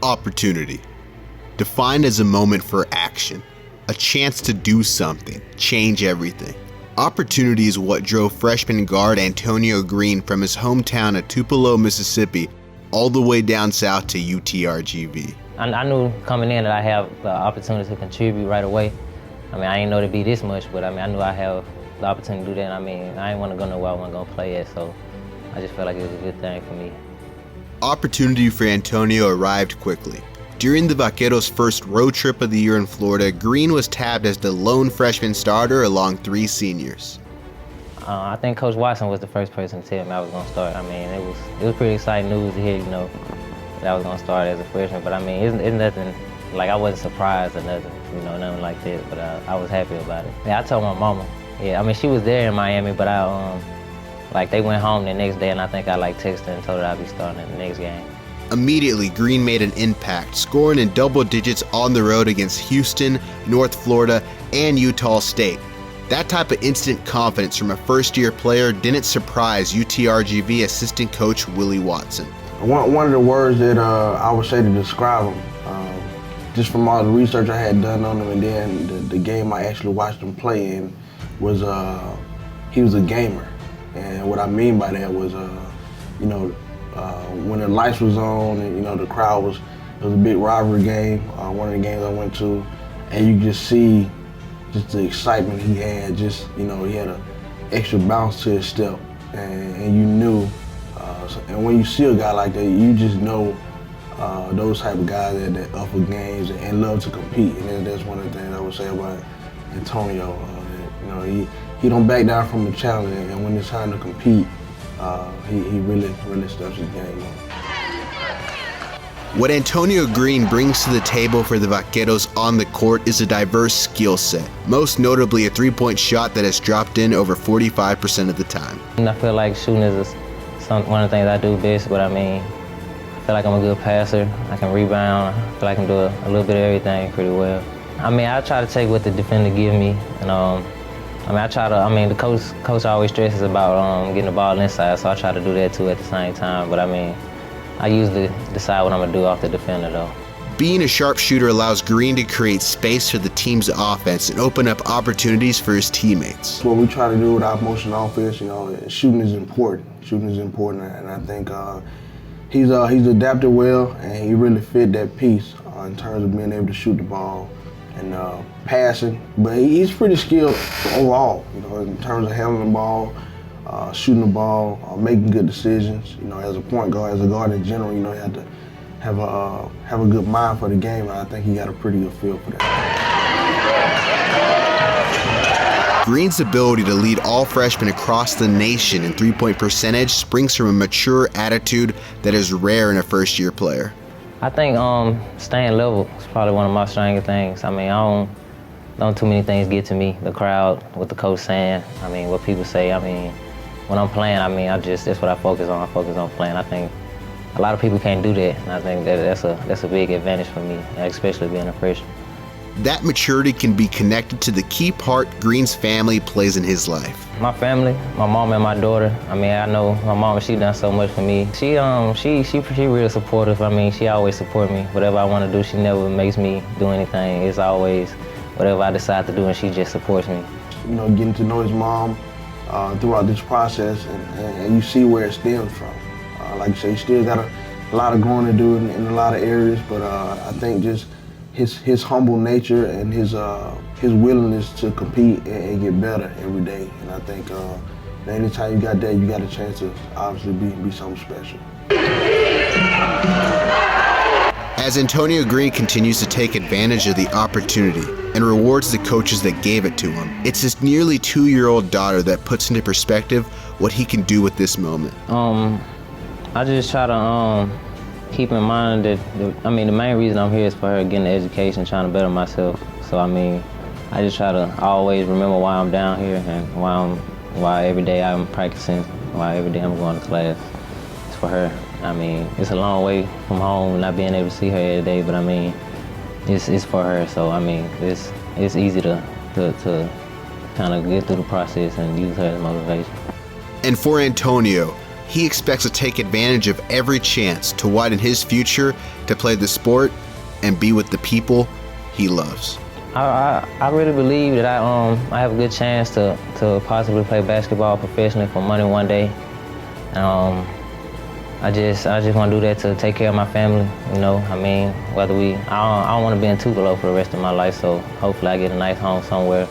Opportunity. Defined as a moment for action, a chance to do something, change everything. Opportunity is what drove freshman guard Antonio Green from his hometown of Tupelo, Mississippi, all the way down south to UTRGV. I knew coming in that I have the opportunity to contribute right away. I didn't know it'd be this much, but I knew I have the opportunity to do that. I didn't want to go nowhere I wasn't going to play at, so I just felt like it was a good thing for me. Opportunity for Antonio arrived quickly. During the Vaqueros' first road trip of the year in Florida, Green was tabbed as the lone freshman starter along 3 seniors. I think Coach Watson was the first person to tell me I was going to start. It was pretty exciting news to hear, that I was going to start as a freshman. But it's nothing, like I wasn't surprised or nothing, nothing like that. But I was happy about it. Yeah, I told my mama. Yeah, she was there in Miami, but they went home the next day, and I think I texted her and told her I'd be starting in the next game. Immediately, Green made an impact, scoring in double digits on the road against Houston, North Florida, and Utah State. That type of instant confidence from a first-year player didn't surprise UTRGV assistant coach Willie Watson. One of the words that I would say to describe him, just from all the research I had done on him, and then the game I actually watched him play in, was he was a gamer. And what I mean by that was, when the lights was on and the crowd it was a big rivalry game, one of the games I went to, and you just see just the excitement he had. He had an extra bounce to his step, and you knew. And when you see a guy like that, you just know those type of guys that up for games and love to compete. And that's one of the things I would say about Antonio. He don't back down from the challenge, and when it's time to compete, he really steps his game up. What Antonio Green brings to the table for the Vaqueros on the court is a diverse skill set, most notably a three-point shot that has dropped in over 45% of the time. And I feel like shooting is one of the things I do best, but I feel like I'm a good passer. I can rebound. I feel like I can do a little bit of everything pretty well. I try to take what the defender give me, and the coach always stresses about getting the ball inside, so I try to do that too at the same time, but I usually decide what I'm gonna do off the defender though. Being a sharpshooter allows Green to create space for the team's offense and open up opportunities for his teammates. What we try to do with our motion offense, shooting is important. Shooting is important, and I think he's adapted well, and he really fit that piece in terms of being able to shoot the ball and passing. But he's pretty skilled overall, in terms of handling the ball, shooting the ball, making good decisions. As a point guard, as a guard in general, you have to have a good mind for the game, and I think he got a pretty good feel for that. Green's ability to lead all freshmen across the nation in three-point percentage springs from a mature attitude that is rare in a first-year player. I think staying level is probably one of my strongest things. Don't too many things get to me. The crowd, what the coach saying, what people say. When I'm playing, that's what I focus on. I focus on playing. I think a lot of people can't do that, and I think that's a big advantage for me, especially being a freshman. That maturity can be connected to the key part Green's family plays in his life. My family, my mom and my daughter. I know my mom, she done so much for me. She real supportive. She always support me. Whatever I want to do, she never makes me do anything. It's always whatever I decide to do, and she just supports me. Getting to know his mom throughout this process, and you see where it stems from. Like you say, he still got a lot of growing to do in a lot of areas, but I think just his humble nature and his willingness to compete and get better every day. And I think anytime you got that, you got a chance to obviously be something special. As Antonio Green continues to take advantage of the opportunity and rewards the coaches that gave it to him, it's his nearly 2-year-old daughter that puts into perspective what he can do with this moment. I just try to keep in mind that the main reason I'm here is for her getting the education, trying to better myself. So I just try to always remember why I'm down here and why every day I'm practicing, why every day I'm going to class. It's for her. It's a long way from home, not being able to see her every day, but it's for her. So it's easy to kind of get through the process and use her as motivation. And for Antonio, He expects to take advantage of every chance to widen his future, to play the sport, and be with the people he loves. I really believe that I have a good chance to possibly play basketball professionally for money one day. I just want to do that to take care of my family. You know, I mean, I don't want to be in Tupelo for the rest of my life. So hopefully I get a nice home somewhere.